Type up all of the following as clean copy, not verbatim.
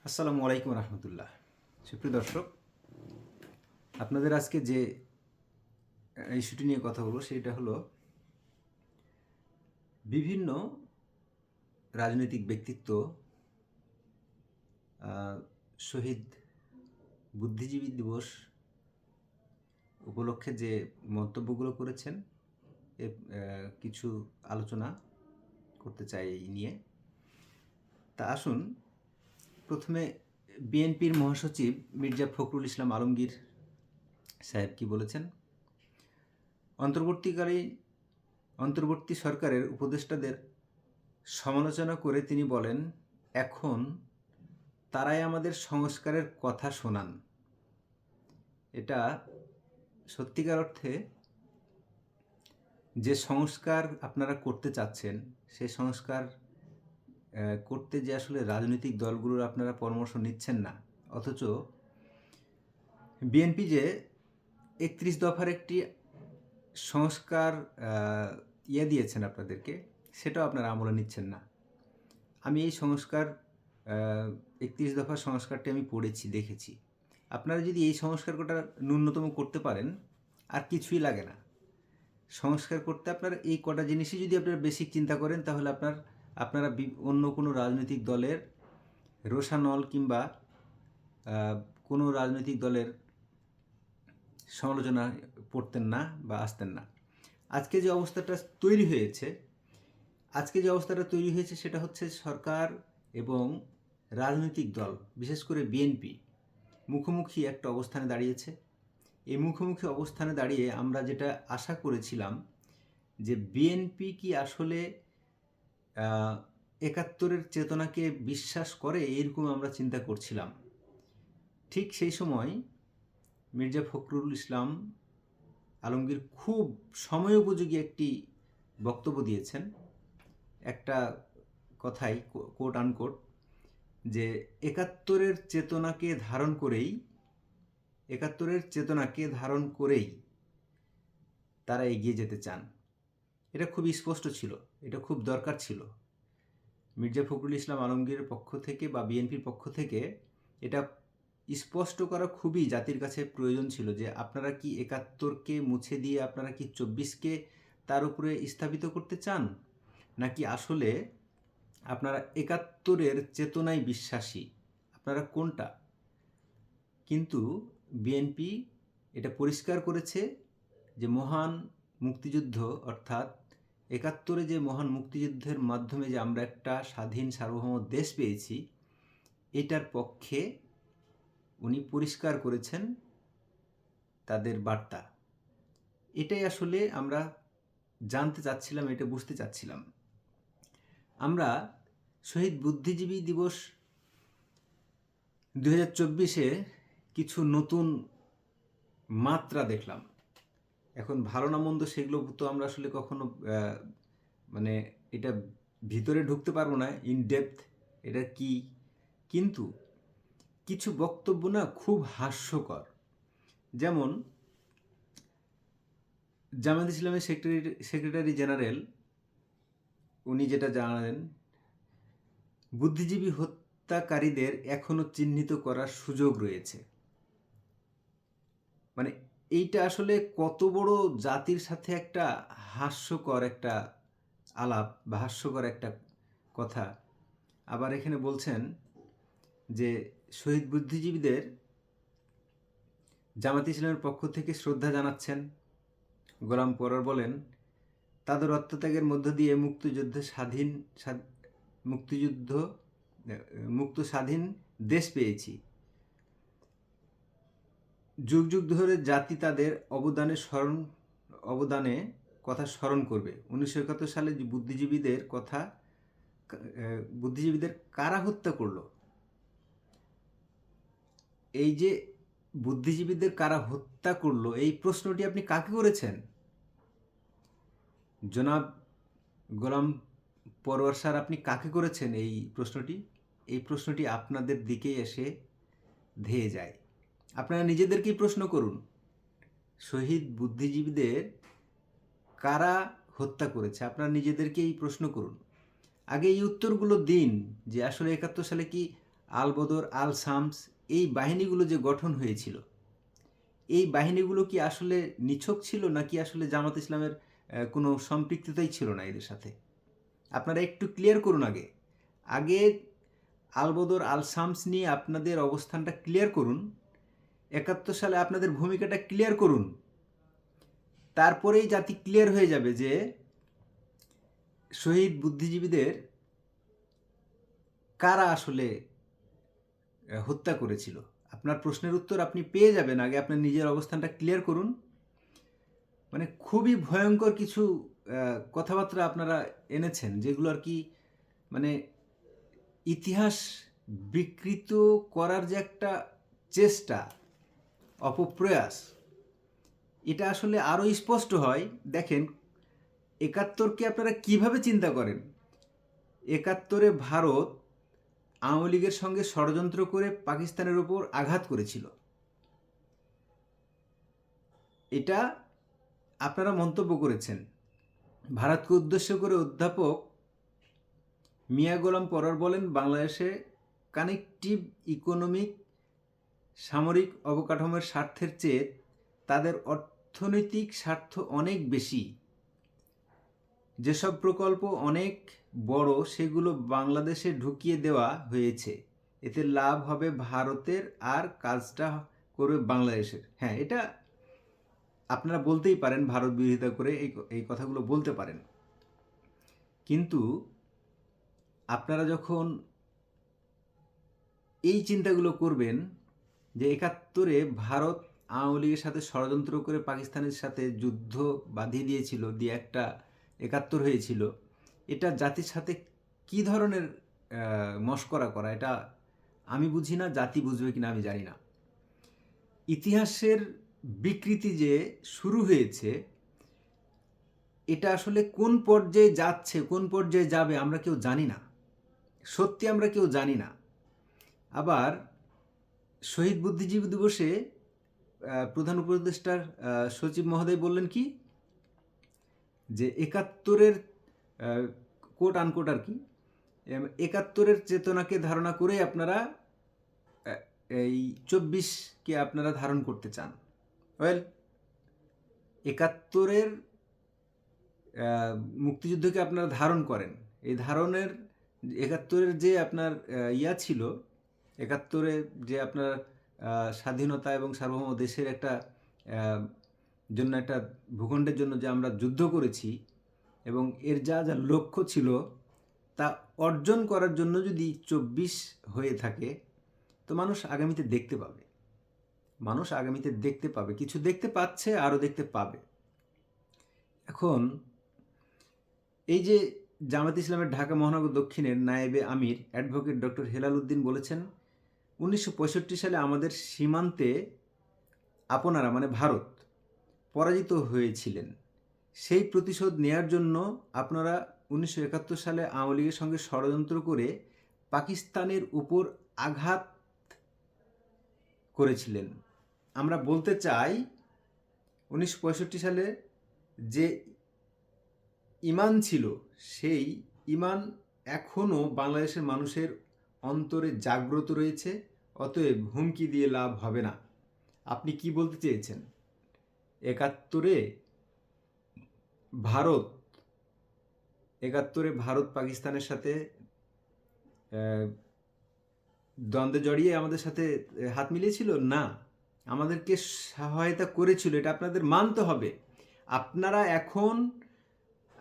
আসসালামু আলাইকুম রহমতুল্লাহ। সুপ্রিয় দর্শক, আপনাদের আজকে যে ইস্যুটি নিয়ে কথা বলবো সেটা হলো বিভিন্ন রাজনৈতিক ব্যক্তিত্ব শহীদ বুদ্ধিজীবী দিবস উপলক্ষে যে মন্তব্যগুলো করেছেন এ কিছু আলোচনা করতে চাই এই নিয়ে। তা আসুন প্রথমে বিএনপির মহাসচিব মির্জা ফখরুল ইসলাম আলমগীর সাহেব কি বলেছেন। অন্তর্বর্তী সরকারের উপদেষ্টাদের সমালোচনা করে তিনি বলেন, এখন তারাই আমাদের সংস্কারের কথা শোনান। এটা সত্যিকার অর্থে যে সংস্কার আপনারা করতে চাচ্ছেন সেই সংস্কার করতে যে আসলে রাজনৈতিক দলগুলোর আপনারা পরামর্শ নিচ্ছেন না, অথচ বিএনপি যে 31 দফার একটি সংস্কার দিয়েছেন আপনাদেরকে, সেটাও আপনারা আমলে নিচ্ছেন না। আমি এই সংস্কার 31 দফার সংস্কারটি আমি পড়েছি, দেখেছি। আপনারা যদি এই সংস্কারটা ন্যূনতম করতে পারেন আর কিছুই লাগে না। সংস্কার করতে আপনার এই কটা জিনিসই যদি আপনারা বেসিক চিন্তা করেন, তাহলে আপনারা অন্য কোনো রাজনৈতিক দলের রোষানল কিংবা কোনো রাজনৈতিক দলের সমালোচনা পড়তেন না বা আসতেন না। আজকে যে অবস্থাটা তৈরি হয়েছে সেটা হচ্ছে সরকার এবং রাজনৈতিক দল, বিশেষ করে বিএনপি মুখোমুখি একটা অবস্থানে দাঁড়িয়েছে। এই মুখোমুখি অবস্থানে দাঁড়িয়ে আমরা যেটা আশা করেছিলাম যে বিএনপি কি আসলে 71-এর চেতনাকে বিশ্বাস করে, এরকম আমরা চিন্তা করছিলাম। ঠিক সেই সময় মির্জা ফখরুল ইসলাম আলমগীর খুব সময়োপযোগী একটি বক্তব্য দিয়েছেন। একটা কথাই কোট আনকোট, যে 71-এর চেতনাকে ধারণ করেই তারা এগিয়ে যেতে চান। এটা খুব স্পষ্ট ছিল, এটা খুব দরকার ছিল। মির্জা ফখরুল ইসলাম আলমগীরের পক্ষ থেকে বা বিএনপির পক্ষ থেকে এটা স্পষ্ট করা খুবই জাতির কাছে প্রয়োজন ছিল যে আপনারা কি 71-কে মুছে দিয়ে আপনারা কি 24-কে তার উপরে স্থাপিত করতে চান, নাকি আসলে আপনারা 71-এর চেতনায় বিশ্বাসী, আপনারা কোনটা? কিন্তু বিএনপি এটা পরিষ্কার করেছে যে মহান মুক্তিযুদ্ধ, অর্থাৎ 71-এ যে মহান মুক্তিযুদ্ধের মাধ্যমে যে আমরা একটা স্বাধীন সার্বভৌম দেশ পেয়েছি, এটার পক্ষে উনি পরিষ্কার করেছেন তাদের বার্তা। এটাই আসলে আমরা জানতে চাচ্ছিলাম, এটা বুঝতে চাচ্ছিলাম। আমরা শহীদ বুদ্ধিজীবী দিবস 2024-এ কিছু নতুন মাত্রা দেখলাম। এখন ভালো না মন্দ সেগুলো তো আমরা আসলে কখনো মানে এটা ভিতরে ঢুকতে পারবো না, ইন ডেপথ এটা কি, কিন্তু কিছু বক্তব্য না খুব হাস্যকর। যেমন জামায়াত ইসলামের সেক্রেটারি জেনারেল উনি যেটা জানালেন, বুদ্ধিজীবী হত্যাকারীদের এখনো চিহ্নিত করার সুযোগ রয়েছে। মানে এইটা আসলে কত বড় জাতির সাথে একটা হাস্যকর একটা আলাপ বা হাস্যকর একটা কথা। আবার এখানে বলছেন যে শহীদ বুদ্ধিজীবীদের জামায়াত ইসলামের পক্ষ থেকে শ্রদ্ধা জানাচ্ছেন। গোলাম পরর বলেন, তাদের আত্মত্যাগের মধ্য দিয়ে মুক্ত স্বাধীন দেশ পেয়েছি। যুগ যুগ ধরে জাতি তাদের অবদানে কথা স্মরণ করবে। 1971 সালে বুদ্ধিজীবীদের কারা হত্যা করলো? এই যে বুদ্ধিজীবীদের কারা হত্যা করলো, এই প্রশ্নটি আপনি কাকে করেছেন? জনাব গোলাম পরওয়ার স্যার, আপনি কাকে করেছেন এই প্রশ্নটি? এই প্রশ্নটি আপনাদের দিকেই এসে ধেয়ে যায়। আপনারা নিজেদেরকেই প্রশ্ন করুন, শহীদ বুদ্ধিজীবীদের কারা হত্যা করেছে? আপনারা নিজেদেরকেই প্রশ্ন করুন। আগে এই উত্তরগুলো দিন যে আসলে 71 সালে কি আল বদর, আল শামস, এই বাহিনীগুলো যে গঠন হয়েছিল, এই বাহিনীগুলো কি আসলে নিছক ছিল, নাকি আসলে জামাত ইসলামের কোনো সম্পৃক্ততাই ছিল না এদের সাথে? আপনারা একটু ক্লিয়ার করুন। আগে আগে আল বদর, আল শামস নিয়ে আপনাদের অবস্থানটা ক্লিয়ার করুন। 71 সালে আপনাদের ভূমিকাটা ক্লিয়ার করুন। তারপরেই জাতি ক্লিয়ার হয়ে যাবে যে শহীদ বুদ্ধিজীবীদের কারা আসলে হত্যা করেছিল। আপনার প্রশ্নের উত্তর আপনি পেয়ে যাবেন, আগে আপনার নিজের অবস্থানটা ক্লিয়ার করুন। মানে খুবই ভয়ঙ্কর কিছু কথাবার্তা আপনারা এনেছেন, যেগুলো আর কি মানে ইতিহাস বিকৃত করার যে একটা চেষ্টা, অপপ্রয়াস, এটা আসলে আরও স্পষ্ট হয়। দেখেন 71কে আপনারা কিভাবে চিন্তা করেন। 71-এ ভারত আওয়ামী লীগের সঙ্গে ষড়যন্ত্র করে পাকিস্তানের ওপর আঘাত করেছিল। এটা আপনারা মন্তব্য করেছেন। ভারতকে উদ্দেশ্য করে অধ্যাপক মিয়া গোলাম পরর বলেন, বাংলাদেশে কানেকটিভ ইকোনমিক সামরিক অবকাঠামোর স্বার্থের চেয়ে তাদের অর্থনৈতিক স্বার্থ অনেক বেশি। যেসব প্রকল্প অনেক বড় সেগুলো বাংলাদেশে ঢুকিয়ে দেওয়া হয়েছে, এতে লাভ হবে ভারতের আর কাজটা করবে বাংলাদেশের। হ্যাঁ, এটা আপনারা বলতেই পারেন, ভারত বিরোধিতা করে এই কথাগুলো বলতে পারেন, কিন্তু আপনারা যখন এই চিন্তাগুলো করবেন যে 71-এ ভারত আওয়ামী লীগের সাথে ষড়যন্ত্র করে পাকিস্তানের সাথে যুদ্ধ বাঁধিয়ে দিয়েছিল, দিয়ে একটা 71 হয়েছিল, এটা জাতির সাথে কি ধরনের মশকরা করা, এটা আমি বুঝি না, জাতি বুঝবে কিনা আমি জানি না। ইতিহাসের বিকৃতি যে শুরু হয়েছে, এটা আসলে কোন পর্যায়ে যাচ্ছে, কোন পর্যায়ে যাবে আমরা কেউ জানি না, সত্যি আমরা কেউ জানি না। আবার শহীদ বুদ্ধিজীবী দিবসে প্রধান উপদেষ্টার সচিব মহোদয় বললেন কি, যে 71-এর কোট আনকোট আর কি, 71-এর চেতনাকে ধারণা করে আপনারা এই 24কে আপনারা ধারণ করতে চান। ওয়েল, 71-এর মুক্তিযুদ্ধকে আপনারা ধারণ করেন। এই ধারণের 71-এর যে আপনার ছিল, 71-এ যে আপনার স্বাধীনতা এবং সার্বভৌম দেশের একটা জন্য, একটা ভূখণ্ডের জন্য যে আমরা যুদ্ধ করেছি, এবং এর যা যা লক্ষ্য ছিল তা অর্জন করার জন্য যদি 24 হয়ে থাকে, তো মানুষ আগামীতে দেখতে পাবে, মানুষ আগামীতে দেখতে পাবে, কিছু দেখতে পাচ্ছে, আরও দেখতে পাবে। এখন এই যে জামাত ইসলামের ঢাকা মহানগর দক্ষিণের নায়েবে আমির অ্যাডভোকেট ডক্টর হেলাল উদ্দিন বলেছেন, 1965 সালে আমাদের সীমান্তে আপনারা মানে ভারত পরাজিত হয়েছিলেন। সেই প্রতিশোধ নেয়ার জন্য আপনারা 1971 সালে আওয়ামী লীগের সঙ্গে ষড়যন্ত্র করে পাকিস্তানের উপর আঘাত করেছিলেন। আমরা বলতে চাই, 1965 সালে যে ঈমান ছিল, সেই ঈমান এখনও বাংলাদেশের মানুষের অন্তরে জাগ্রত রয়েছে। অতএব হুমকি দিয়ে লাভ হবে না। আপনি কি বলতে চেয়েছেন? 71-এ ভারত পাকিস্তানের সাথে দ্বন্দ্বে জড়িয়ে আমাদের সাথে হাত মিলিয়েছিল না, আমাদেরকে সহায়তা করেছিল, এটা আপনাদের মানতে হবে।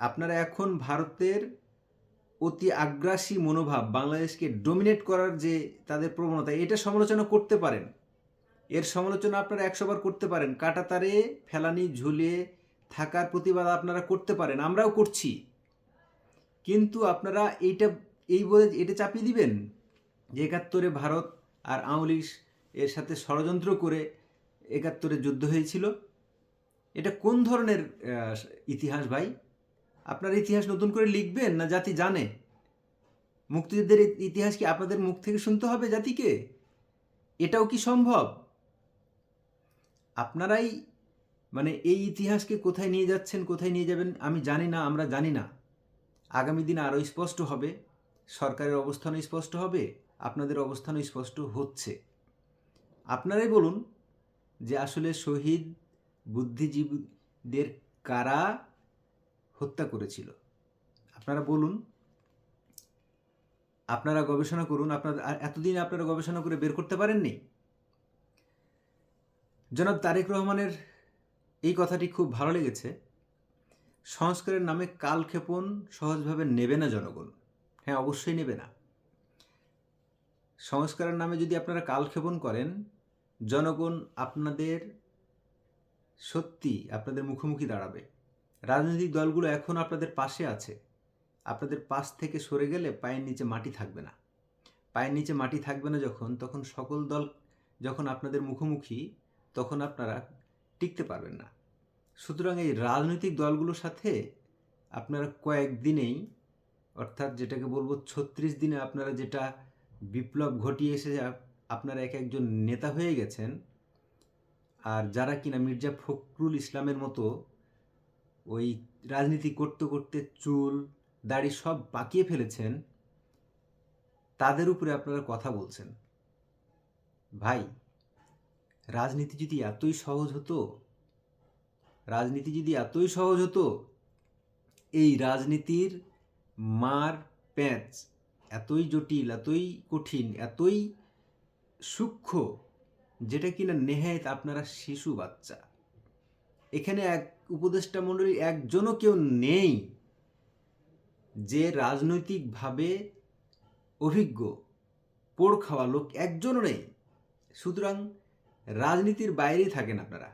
আপনারা এখন ভারতের অতি আগ্রাসী মনোভাব, বাংলাদেশকে ডমিনেট করার যে তাদের প্রবণতা, এটা সমালোচনা করতে পারেন। এর সমালোচনা আপনারা 100 বার করতে পারেন। কাঁটাতারে ফেলানি ঝুলিয়ে থাকার প্রতিবাদ আপনারা করতে পারেন, আমরাও করছি। কিন্তু আপনারা এই বলে এটা চাপিয়ে দিবেন যে 71-এ ভারত আর আওয়ামী লীগ এর সাথে ষড়যন্ত্র করে 71-এ যুদ্ধ হয়েছিল। এটা কোন ধরনের ইতিহাস ভাই? আপনার ইতিহাস নতুন করে লিখবেন না জাতি জানে? মুক্তিযুদ্ধের ইতিহাস কি আপনাদের মুখ থেকে শুনতে হবে জাতিকে? এটাও কি সম্ভব? আপনারাই মানে এই ইতিহাসকে কোথায় নিয়ে যাচ্ছেন, কোথায় নিয়ে যাবেন আমি জানি না, আমরা জানি না। আগামী দিনে আরও স্পষ্ট হবে, সরকারের অবস্থানও স্পষ্ট হবে। আপনাদের অবস্থানও স্পষ্ট হচ্ছে। আপনারাই বলুন যে আসলে শহীদ বুদ্ধিজীবীদের কারা হত্যা করেছিল। আপনারা বলুন, আপনারা গবেষণা করুন। এতদিন আপনারা গবেষণা করে বের করতে পারেননি? জনাব তারেক রহমানের এই কথাটি খুব ভালো লেগেছে। সংস্কারের নামে কালক্ষেপণ সহজভাবে নেবে না জনগণ। হ্যাঁ, অবশ্যই নেবে না। সংস্কারের নামে যদি আপনারা কালক্ষেপণ করেন, জনগণ আপনাদের মুখোমুখি দাঁড়াবে। রাজনৈতিক দলগুলো এখন আপনাদের পাশে আছে। আপনাদের পাশ থেকে সরে গেলে পায়ের নিচে মাটি থাকবে না। পায়ের নিচে মাটি থাকবে না তখন সকল দল যখন আপনাদের মুখোমুখি, তখন আপনারা টিকতে পারবেন না। সুতরাং এই রাজনৈতিক দলগুলোর সাথে আপনারা কয়েকদিনেই, অর্থাৎ যেটাকে বলবো 36 দিনে আপনারা যেটা বিপ্লব ঘটিয়ে এসে আপনারা একজন নেতা হয়ে গেছেন, আর যারা কিনা মির্জা ফখরুল ইসলামের মতো ওই রাজনীতি করতে করতে চুল দাড়ি সব পাকিয়ে ফেলেছেন, তাদের উপরে আপনারা কথা বলছেন। ভাই, রাজনীতি যদি এতই সহজ হতো, এই রাজনীতির মার প্যাঁচ এতই জটিল, এতই কঠিন, এতই সূক্ষ্ম, যেটা কিনা নেহায়েত আপনারা শিশু বাচ্চা। এখানে এক উপদেষ্টা মণ্ডলীর একজনও কেউ নেই যে রাজনৈতিকভাবে অভিজ্ঞ, পোড় খাওয়া লোক একজনও নেই। সুতরাং রাজনীতির বাইরেই থাকেন আপনারা।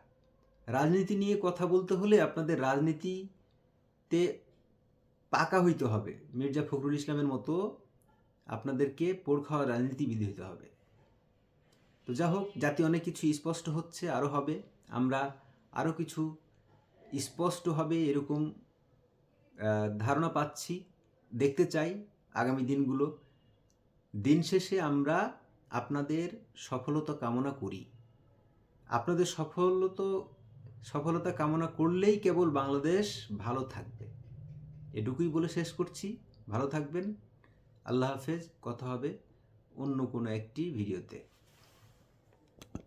রাজনীতি নিয়ে কথা বলতে হলে আপনাদের রাজনীতিতে পাকা হইতে হবে। মির্জা ফখরুল ইসলামের মতো আপনাদেরকে পোড় খাওয়া রাজনীতিবিদ হইতে হবে। তো যা হোক, জাতি অনেক কিছু স্পষ্ট হচ্ছে, আরও হবে। আমরা আরও কিছু স্পষ্ট হবে এরকম ধারণা পাচ্ছি, দেখতে চাই আগামী দিনগুলো। দিন শেষে আমরা আপনাদের সফলতা কামনা করি। আপনাদের সফলতা কামনা করলেই কেবল বাংলাদেশ ভালো থাকবে। এটুকুই বলে শেষ করছি। ভালো থাকবেন। আল্লাহ হাফেজ। কথা হবে অন্য কোনো একটি ভিডিওতে।